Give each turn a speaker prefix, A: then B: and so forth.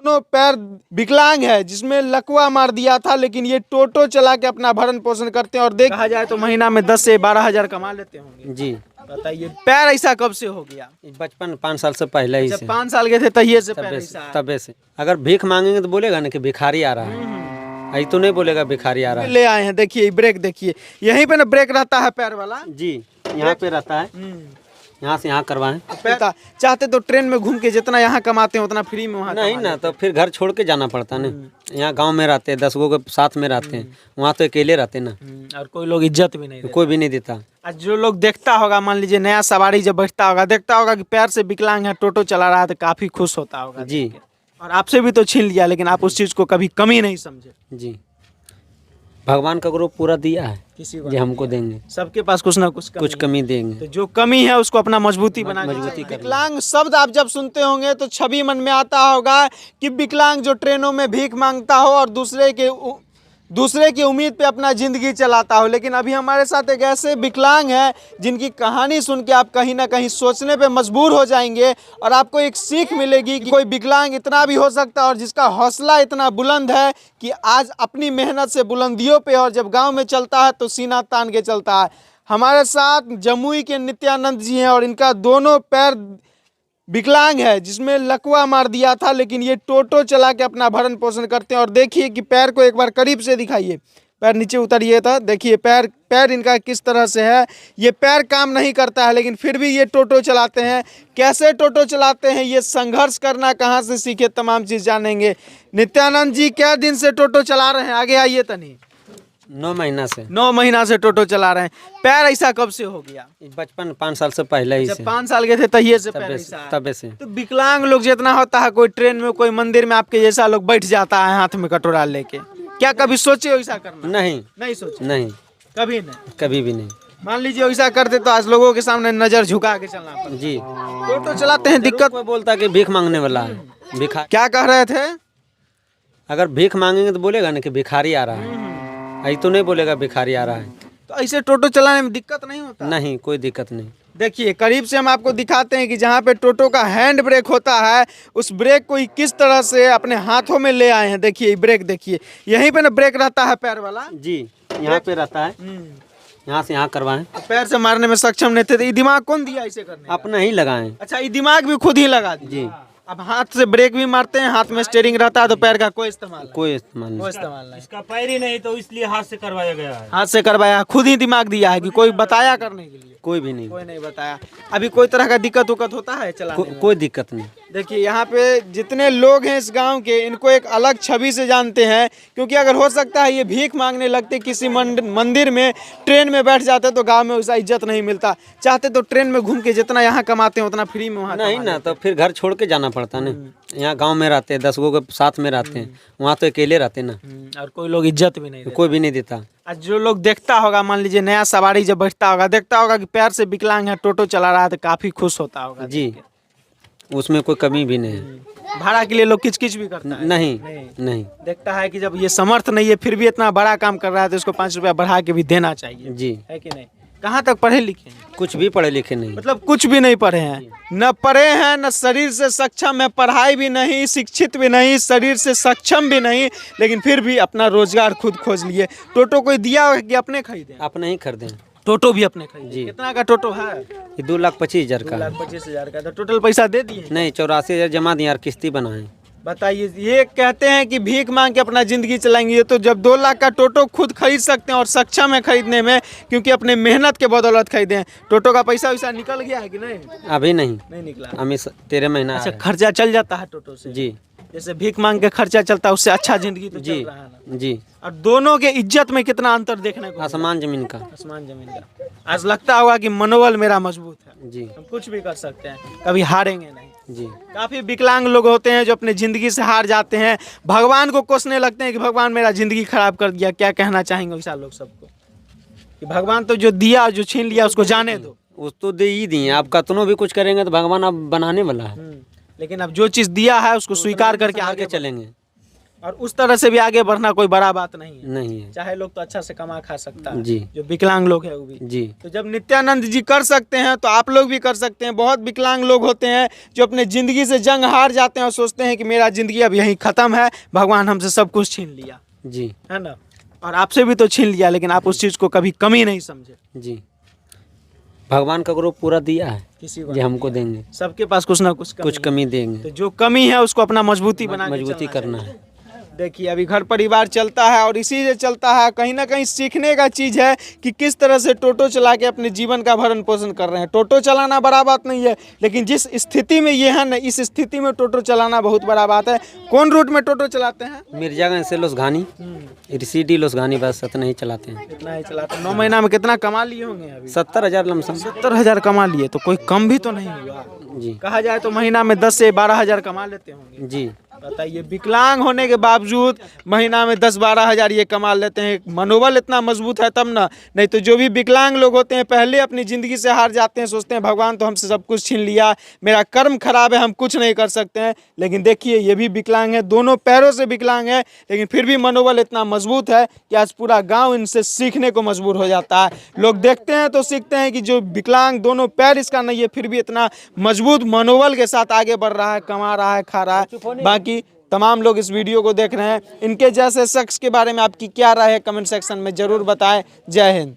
A: दोनों पैर विकलांग है, जिसमें लकवा मार दिया था, लेकिन ये टोटो चला के अपना भरण पोषण करते हैं। और देखा जाए तो महीना में 10 से 12 हजार कमा लेते होंगे।
B: जी
A: बताइए, पैर ऐसा कब से हो गया?
B: बचपन 5 साल से पहले ही
A: जब
B: से
A: 5 साल के थे तहिए से पैर ऐसा है।
B: तबे से। अगर भीख मांगेंगे तो बोलेगा ना कि भिखारी आ रहा है, यही तो नहीं बोलेगा भिखारी आ रहा है।
A: ले आए हैं, देखिए ब्रेक देखिए, यहीं पे ना ब्रेक रहता है पैर वाला।
B: जी यहाँ पे रहता है, यहाँ से यहाँ करवाएं।
A: चाहते तो ट्रेन में घूम के जितना यहाँ कमाते हैं उतना फ्री में वहाँ
B: नहीं ना, तो फिर घर छोड़ के जाना पड़ता ना। यहाँ गांव में रहते हैं, 10 गो के साथ में रहते हैं, वहाँ तो अकेले रहते ना,
A: और कोई लोग इज्जत भी नहीं देता।
B: कोई भी नहीं देता।
A: आज जो लोग देखता होगा, मान लीजिए नया सवारी जब बैठता होगा, देखता होगा कि पैर से विकलांग है, टोटो चला रहा है, तो काफी खुश होता होगा
B: जी।
A: और आपसे भी तो छीन लिया, लेकिन आप उस चीज को कभी कमी नहीं समझे।
B: जी भगवान का ग्रुप पूरा दिया है,
A: किसी को
B: ये हमको देंगे,
A: सबके पास कुछ ना कुछ
B: कमी देंगे।
A: तो जो कमी है उसको अपना मजबूती बना विकलांग शब्द आप जब सुनते होंगे तो छवि मन में आता होगा कि विकलांग जो ट्रेनों में भीख मांगता हो और दूसरे की उम्मीद पे अपना जिंदगी चलाता हो। लेकिन अभी हमारे साथ एक ऐसे विकलांग है जिनकी कहानी सुन के आप कहीं ना कहीं सोचने पे मजबूर हो जाएंगे और आपको एक सीख मिलेगी कि कोई विकलांग इतना भी हो सकता है और जिसका हौसला इतना बुलंद है कि आज अपनी मेहनत से बुलंदियों पे, और जब गांव में चलता है तो सीना तान के चलता है। हमारे साथ जमुई के नित्यानंद जी हैं और इनका दोनों पैर विकलांग है, जिसमें लकवा मार दिया था, लेकिन ये टोटो चला के अपना भरण पोषण करते हैं। और देखिए कि पैर को एक बार करीब से दिखाइए, पैर नीचे उतारिए था, देखिए पैर इनका किस तरह से है। ये पैर काम नहीं करता है, लेकिन फिर भी ये टोटो चलाते हैं। कैसे टोटो चलाते हैं, ये संघर्ष करना कहाँ से सीखे, तमाम चीज़ जानेंगे। नित्यानंद जी क्या दिन से टोटो चला रहे हैं? आगे आइए तनी।
B: 9 महीना से।
A: 9 महीना से टोटो चला रहे हैं। पैर ऐसा कब से हो गया?
B: बचपन 5 साल से पहले ही से।
A: 5 साल के थे तहिए से पैर ऐसा है।
B: तबे से।
A: तो विकलांग लोग जितना होता है, कोई ट्रेन में, कोई मंदिर में आपके जैसा लोग बैठ जाता है हाथ में कटोरा लेके, क्या कभी सोचे ऐसा करना? नहीं सोचे,
B: नहीं
A: कभी नहीं,
B: कभी भी नहीं।
A: मान लीजिए ऐसा करते तो आज लोगों के सामने नजर झुका के चलना पड़ता।
B: जी
A: टोटो चलाते हैं, दिक्कत
B: कोई बोलता है कि भीख मांगने वाला है, भिखारी।
A: क्या कह रहे थे?
B: अगर भीख मांगेंगे तो बोलेगा ना कि भिखारी आ रहा है, यही तो नहीं बोलेगा भिखारी आ रहा है।
A: तो ऐसे टोटो चलाने में दिक्कत नहीं होता?
B: नहीं, कोई दिक्कत नहीं।
A: देखिए करीब से हम आपको दिखाते हैं कि जहाँ पे टोटो का हैंड ब्रेक होता है, उस ब्रेक को किस तरह से अपने हाथों में ले आए हैं। देखिए ब्रेक देखिए, यहीं पे ना ब्रेक रहता है पैर वाला।
B: जी यहाँ पे रहता है, यहाँ से यहाँ करवाएं।
A: पैर से मारने में सक्षम नहीं थे, तो ये दिमाग कौन दिया इसे करने?
B: अपना ही लगाएं।
A: अच्छा, ये दिमाग भी खुद ही लगा दिया।
B: जी
A: अब हाथ से ब्रेक भी मारते हैं, हाथ में स्टीयरिंग रहता है, तो पैर का कोई इस्तेमाल नहीं।
B: कोई इस्तेमाल
A: नहीं।
C: इसका पैर ही नहीं, तो इसलिए हाथ से करवाया गया है।
A: हाथ से करवाया, खुद ही दिमाग दिया है कि कोई बताया करने के लिए?
B: कोई भी नहीं,
A: कोई नहीं बताया। अभी कोई तरह का दिक्कत होता है चलाने में?
B: कोई दिक्कत नहीं।
A: देखिए यहाँ पे जितने लोग हैं इस गांव के, इनको एक अलग छवि से जानते हैं, क्योंकि अगर हो सकता है ये भीख मांगने लगते किसी मंदिर में, ट्रेन में बैठ जाते तो गांव में वैसा इज्जत नहीं मिलता। चाहते तो ट्रेन में घूम के जितना यहाँ कमाते हैं उतना फ्री में वहाँ
B: नहीं ना, तो फिर घर छोड़ के जाना पड़ता ना। यहाँ गांव में रहते हैं, 10 गो के साथ में रहते हैं, वहाँ तो अकेले रहते ना,
A: और कोई लोग इज्जत भी नहीं देता।
B: कोई भी नहीं देता।
A: आज जो लोग देखता होगा, मान लीजिए नया सवारी जब बैठता होगा, देखता होगा कि पैर से विकलांग है, टोटो चला रहा है, तो काफी खुश होता होगा।
B: जी उसमें कोई कमी भी नहीं है।
A: भाड़ा के लिए लोग किच भी करता है?
B: नहीं।
A: देखता है कि जब ये समर्थ नहीं है फिर भी इतना बड़ा काम कर रहा है, तो इसको 5 रुपया बढ़ा के भी देना चाहिए।
B: जी
A: है कि नहीं? कहाँ तक पढ़े लिखे हैं?
B: कुछ भी पढ़े लिखे नहीं,
A: मतलब कुछ भी नहीं पढ़े हैं, न पढ़े हैं, न शरीर से सक्षम है, पढ़ाई भी नहीं, शिक्षित भी नहीं, शरीर से सक्षम भी नहीं, लेकिन फिर भी अपना रोजगार खुद खोज लिए। टोटो कोई दिया हो कि अपने खरीदे?
B: अपने ही खरीदे।
A: टोटो भी अपने खरीदे?
B: जी।
A: कितना का टोटो है?
B: ये 2,25,000 का।
A: 2,25,000 का। तो टोटल पैसा दे दिए?
B: नहीं, 84,000 जमा दिए और किस्ती बनाए।
A: बताइए, ये कहते हैं कि भीख मांग के अपना जिंदगी चलाएंगे, तो जब 2 लाख का टोटो खुद खरीद सकते हैं और सक्षम है खरीदने में, क्योंकि अपने मेहनत के बदौलत खरीदे हैं। टोटो का पैसा वैसा निकल गया है कि नहीं?
B: अभी नहीं
A: निकला।
B: हमें 13 महीना।
A: अच्छा, खर्चा चल जाता है टोटो से?
B: जी
A: जैसे भीख मांग के खर्चा चलता है, उससे अच्छा जिंदगी तो
B: जी
A: चल रहा है ना?
B: जी।
A: और दोनों के इज्जत में कितना अंतर देखने को?
B: आसमान जमीन का।
A: आसमान जमीन का। आज लगता होगा कि मनोबल मेरा मजबूत है,
B: जी
A: हम कुछ भी कर सकते हैं, कभी हारेंगे नहीं।
B: जी।
A: काफी विकलांग लोग होते हैं जो अपने जिंदगी से हार जाते हैं, भगवान को कोसने लगते हैं कि भगवान मेरा जिंदगी खराब कर दिया। क्या कहना चाहेंगे वैसा लोग सबको कि भगवान तो जो दिया, जो छीन लिया, उसको जाने दो।
B: उस तो दे ही दिए, आप कतनों भी कुछ करेंगे तो भगवान अब बनाने वाला है।
A: लेकिन अब जो चीज दिया है उसको स्वीकार करके आगे
B: चलेंगे।
A: और उस तरह से भी आगे बढ़ना कोई बड़ा बात नहीं है।
B: नहीं है
A: चाहे लोग तो अच्छा से कमा खा सकता है,
B: जी
A: जो विकलांग लोग हैं वो भी।
B: जी।
A: तो जब नित्यानंद जी कर सकते हैं तो आप लोग भी कर सकते हैं। बहुत विकलांग लोग होते हैं जो अपने ज़िंदगी से जंग हार जाते हैं और सोचते हैं कि मेरा ज़िंदगी अब यहीं ख़त्म है, भगवान हमसे सब कुछ छीन लिया,
B: जी
A: है ना। और आपसे भी तो छीन लिया, लेकिन आप उस चीज़ को कभी कमी नहीं समझे।
B: जी। भगवान का ग्रुप पूरा दिया है,
A: किसी को
B: ये हमको देंगे,
A: सबके पास कुछ ना कुछ
B: कुछ
A: कमी
B: कमी
A: है।
B: देंगे,
A: तो जो कमी है उसको अपना मजबूती बना के
B: मजबूती
A: चलना
B: करना
A: चाहिए।
B: है।
A: देखिए अभी घर परिवार चलता है और इसी से चलता है। कहीं ना कहीं सीखने का चीज़ है कि किस तरह से टोटो चला के अपने जीवन का भरण पोषण कर रहे हैं। टोटो चलाना बड़ा बात नहीं है, लेकिन जिस स्थिति में ये है ना, इस स्थिति में टोटो चलाना बहुत बड़ा बात है। कौन रूट में टोटो चलाते हैं?
B: मिर्जागंज से लोसघानी, रिसीडी लोसघानी, बस इतना ही चलाते हैं।
A: इतना ही चलाते हैं। 9 महीना में कितना कमा लिए होंगे? अभी
B: 70,000 लमसम।
A: 70,000 कमा लिए, तो कोई कम भी तो नहीं हुआ।
B: जी
A: कहा जाए तो महीना में 10 से 12,000 कमा लेते होंगे।
B: जी।
A: बताइए, विकलांग होने के बावजूद महीना में 10-12 हज़ार ये कमा लेते हैं। मनोबल इतना मजबूत है तब ना, नहीं तो जो भी विकलांग लोग होते हैं पहले अपनी ज़िंदगी से हार जाते हैं, सोचते हैं भगवान तो हमसे सब कुछ छीन लिया, मेरा कर्म खराब है, हम कुछ नहीं कर सकते हैं। लेकिन देखिए ये भी विकलांग है, दोनों पैरों से विकलांग है, लेकिन फिर भी मनोबल इतना मजबूत है कि आज पूरा गाँव इनसे सीखने को मजबूर हो जाता है। लोग देखते हैं तो सीखते हैं कि जो विकलांग दोनों पैर इसका नहीं है, फिर भी इतना मजबूत मनोबल के साथ आगे बढ़ रहा है, कमा रहा है, खा रहा है। बाकी तमाम लोग इस वीडियो को देख रहे हैं, इनके जैसे शख्स के बारे में आपकी क्या राय है कमेंट सेक्शन में ज़रूर बताएं। जय हिंद।